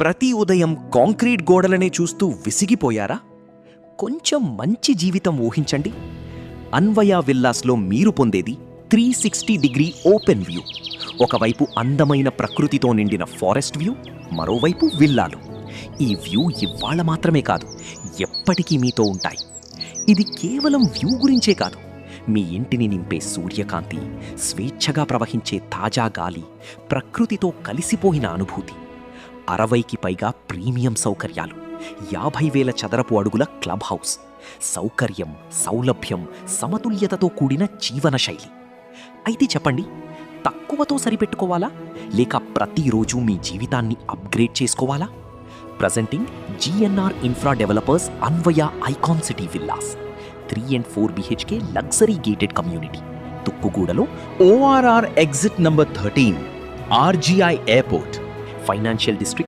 ప్రతి ఉదయం కాంక్రీట్ గోడలనే చూస్తూ విసిగిపోయారా? కొంచెం మంచి జీవితం ఊహించండి. అన్వయ విల్లాస్లో మీరు పొందేది 360 డిగ్రీ ఓపెన్ వ్యూ. ఒకవైపు అందమైన ప్రకృతితో నిండిన ఫారెస్ట్ వ్యూ, మరోవైపు విల్లాలు. ఈ వ్యూ ఇవాళ మాత్రమే కాదు, ఎప్పటికీ మీతో ఉంటాయి. ఇది కేవలం వ్యూ గురించే కాదు, మీ ఇంటిని నింపే సూర్యకాంతి, స్వేచ్ఛగా ప్రవహించే తాజా గాలి, ప్రకృతితో కలిసిపోయిన అనుభూతి. 60కి పైగా ప్రీమియం సౌకర్యాలు, 50,000 చదరపు అడుగుల క్లబ్ హౌస్, సౌకర్యం, సౌలభ్యం, సమతుల్యతతో కూడిన జీవనశైలి. అయితే చెప్పండి, తక్కువతో సరిపెట్టుకోవాలా, లేక ప్రతిరోజు మీ జీవితాన్ని అప్గ్రేడ్ చేసుకోవాలా? Presenting GNR infra developers Anvaya icon city villas, 3 and 4 BHK luxury gated community, తుక్కుగూడలో, ORR exit number 13, RGI Airport, financial district